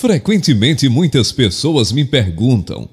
Frequentemente muitas pessoas me perguntam: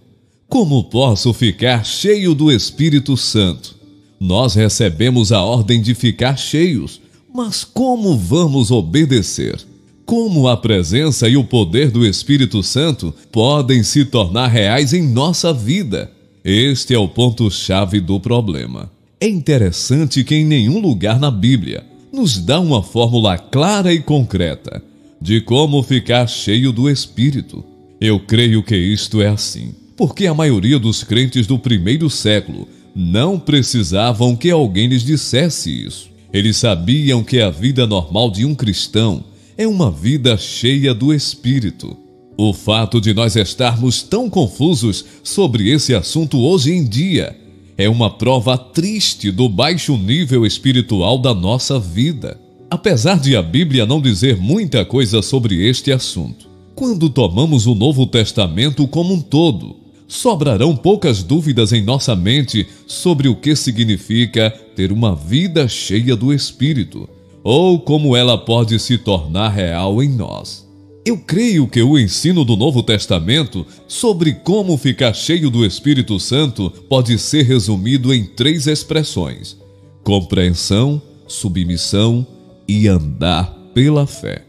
como posso ficar cheio do Espírito Santo? Nós recebemos a ordem de ficar cheios, mas como vamos obedecer? Como a presença e o poder do Espírito Santo podem se tornar reais em nossa vida? Este é o ponto-chave do problema. É interessante que em nenhum lugar na Bíblia nos dá uma fórmula clara e concreta de como ficar cheio do Espírito. Eu creio que isto é assim, porque a maioria dos crentes do primeiro século não precisavam que alguém lhes dissesse isso. Eles sabiam que a vida normal de um cristão é uma vida cheia do Espírito. O fato de nós estarmos tão confusos sobre esse assunto hoje em dia é uma prova triste do baixo nível espiritual da nossa vida. Apesar de a Bíblia não dizer muita coisa sobre este assunto, quando tomamos o Novo Testamento como um todo, sobrarão poucas dúvidas em nossa mente sobre o que significa ter uma vida cheia do Espírito, ou como ela pode se tornar real em nós. Eu creio que o ensino do Novo Testamento sobre como ficar cheio do Espírito Santo pode ser resumido em 3 expressões: compreensão, submissão e andar pela fé.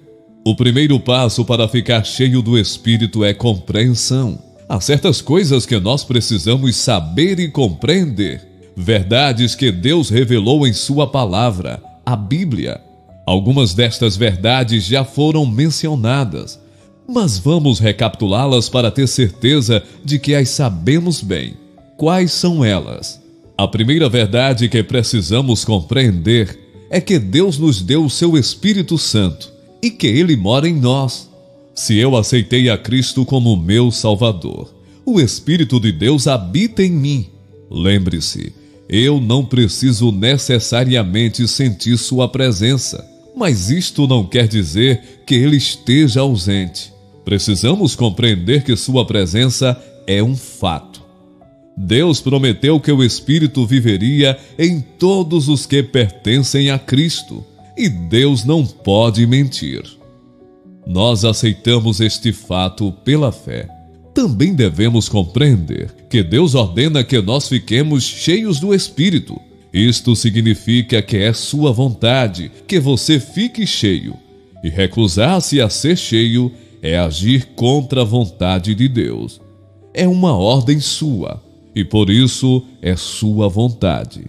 O primeiro passo para ficar cheio do Espírito é compreensão. Há certas coisas que nós precisamos saber e compreender, verdades que Deus revelou em sua palavra, a Bíblia. Algumas destas verdades já foram mencionadas, mas vamos recapitulá-las para ter certeza de que as sabemos bem. Quais são elas? A primeira verdade que precisamos compreender é que Deus nos deu o seu Espírito Santo e que Ele mora em nós. Se eu aceitei a Cristo como meu Salvador, o Espírito de Deus habita em mim. Lembre-se, eu não preciso necessariamente sentir sua presença, mas isto não quer dizer que Ele esteja ausente. Precisamos compreender que sua presença é um fato. Deus prometeu que o Espírito viveria em todos os que pertencem a Cristo, e Deus não pode mentir. Nós aceitamos este fato pela fé. Também devemos compreender que Deus ordena que nós fiquemos cheios do Espírito. Isto significa que é sua vontade que você fique cheio, e recusar-se a ser cheio é agir contra a vontade de Deus. É uma ordem sua, e por isso é sua vontade.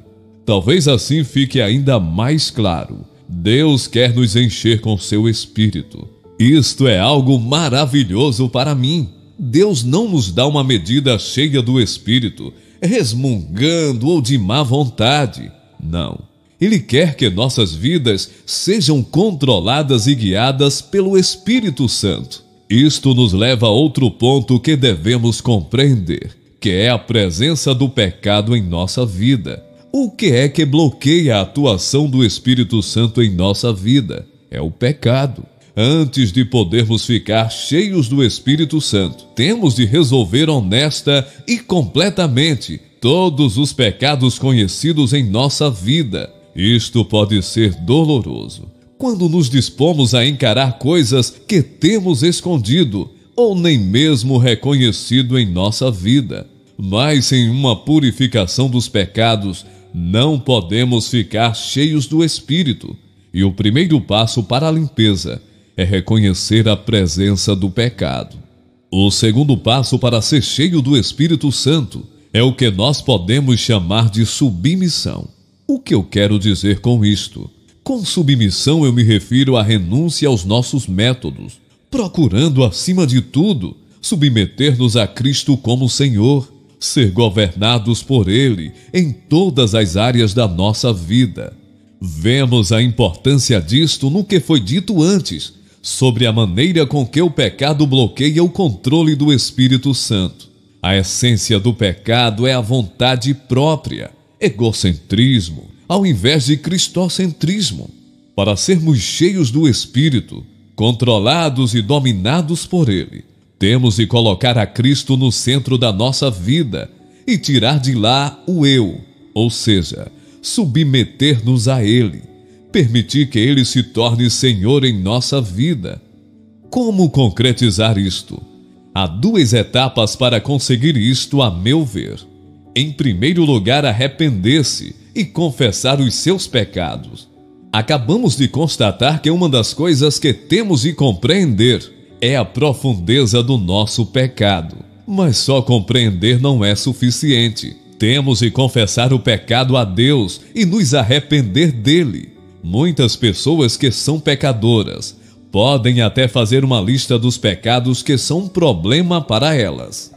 Talvez assim fique ainda mais claro: Deus quer nos encher com seu Espírito. Isto é algo maravilhoso para mim. Deus não nos dá uma medida cheia do Espírito, resmungando ou de má vontade. Não. Ele quer que nossas vidas sejam controladas e guiadas pelo Espírito Santo. Isto nos leva a outro ponto que devemos compreender, que é a presença do pecado em nossa vida. O que é que bloqueia a atuação do Espírito Santo em nossa vida? É o pecado. Antes de podermos ficar cheios do Espírito Santo, temos de resolver honesta e completamente todos os pecados conhecidos em nossa vida. Isto pode ser doloroso quando nos dispomos a encarar coisas que temos escondido ou nem mesmo reconhecido em nossa vida. Mas sem uma purificação dos pecados, não podemos ficar cheios do Espírito. E o primeiro passo para a limpeza é reconhecer a presença do pecado. O segundo passo para ser cheio do Espírito Santo é o que nós podemos chamar de submissão. O que eu quero dizer com isto? Com submissão eu me refiro à renúncia aos nossos métodos, procurando, acima de tudo, submeter-nos a Cristo como Senhor, ser governados por Ele em todas as áreas da nossa vida. Vemos a importância disto no que foi dito antes, sobre a maneira com que o pecado bloqueia o controle do Espírito Santo. A essência do pecado é a vontade própria, egocentrismo, ao invés de cristocentrismo. Para sermos cheios do Espírito, controlados e dominados por Ele, temos de colocar a Cristo no centro da nossa vida e tirar de lá o eu, ou seja, submeter-nos a Ele, permitir que Ele se torne Senhor em nossa vida. Como concretizar isto? Há duas etapas para conseguir isto, a meu ver. Em primeiro lugar, arrepender-se e confessar os seus pecados. Acabamos de constatar que uma das coisas que temos de compreender é a profundeza do nosso pecado. Mas só compreender não é suficiente. Temos de confessar o pecado a Deus e nos arrepender dele. Muitas pessoas que são pecadoras podem até fazer uma lista dos pecados que são um problema para elas.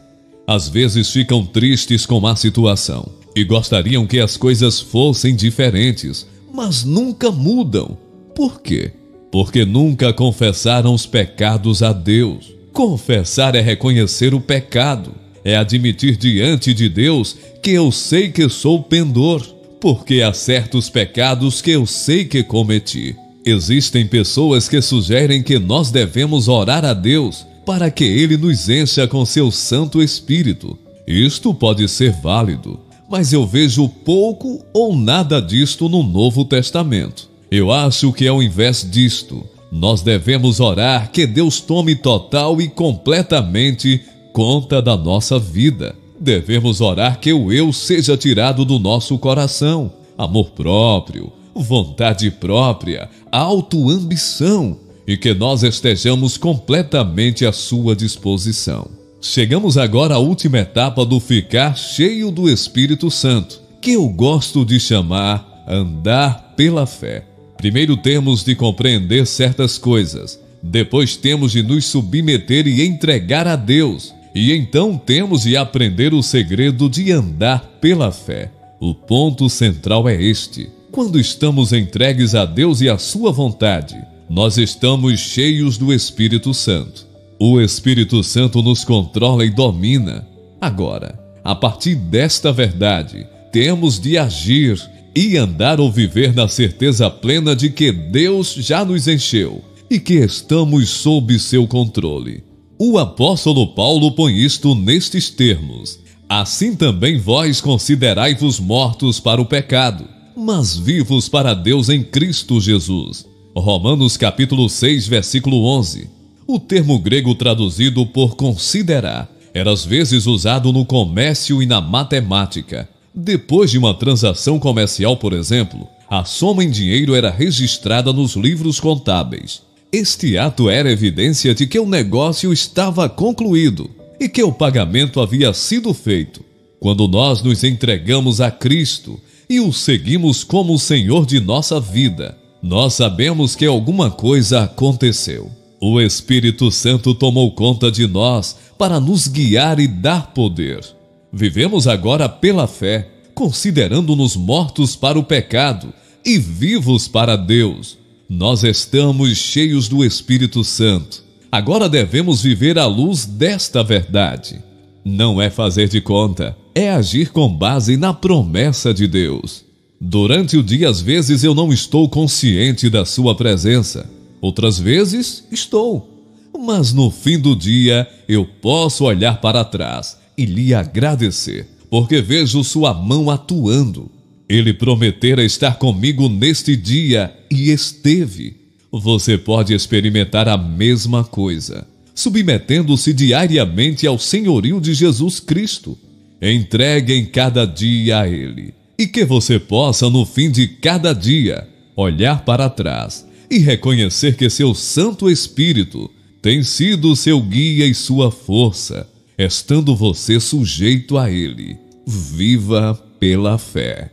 Às vezes ficam tristes com a situação e gostariam que as coisas fossem diferentes, mas nunca mudam. Por quê? Porque nunca confessaram os pecados a Deus. Confessar é reconhecer o pecado, é admitir diante de Deus que eu sei que sou pendor, porque há certos pecados que eu sei que cometi. Existem pessoas que sugerem que nós devemos orar a Deus para que Ele nos encha com seu Santo Espírito. Isto pode ser válido, mas eu vejo pouco ou nada disto no Novo Testamento. Eu acho que ao invés disto, nós devemos orar que Deus tome total e completamente conta da nossa vida. Devemos orar que o eu seja tirado do nosso coração, amor próprio, vontade própria, autoambição, e que nós estejamos completamente à sua disposição. Chegamos agora à última etapa do ficar cheio do Espírito Santo, que eu gosto de chamar andar pela fé. Primeiro temos de compreender certas coisas, depois temos de nos submeter e entregar a Deus, e então temos de aprender o segredo de andar pela fé. O ponto central é este: quando estamos entregues a Deus e à sua vontade, nós estamos cheios do Espírito Santo. O Espírito Santo nos controla e domina. Agora, a partir desta verdade, temos de agir e andar ou viver na certeza plena de que Deus já nos encheu e que estamos sob seu controle. O apóstolo Paulo põe isto nestes termos: assim também vós considerai-vos mortos para o pecado, mas vivos para Deus em Cristo Jesus. Romanos capítulo 6, versículo 11. O termo grego traduzido por considerar era às vezes usado no comércio e na matemática. Depois de uma transação comercial, por exemplo, a soma em dinheiro era registrada nos livros contábeis. Este ato era evidência de que o negócio estava concluído e que o pagamento havia sido feito. Quando nós nos entregamos a Cristo e o seguimos como o Senhor de nossa vida, nós sabemos que alguma coisa aconteceu. O Espírito Santo tomou conta de nós para nos guiar e dar poder. Vivemos agora pela fé, considerando-nos mortos para o pecado e vivos para Deus. Nós estamos cheios do Espírito Santo. Agora devemos viver à luz desta verdade. Não é fazer de conta, é agir com base na promessa de Deus. Durante o dia, às vezes, eu não estou consciente da sua presença. Outras vezes, estou. Mas no fim do dia, eu posso olhar para trás e lhe agradecer, porque vejo sua mão atuando. Ele prometera estar comigo neste dia e esteve. Você pode experimentar a mesma coisa, submetendo-se diariamente ao senhorio de Jesus Cristo. Entregue em cada dia a Ele, e que você possa, no fim de cada dia, olhar para trás e reconhecer que seu Santo Espírito tem sido seu guia e sua força, estando você sujeito a Ele. Viva pela fé.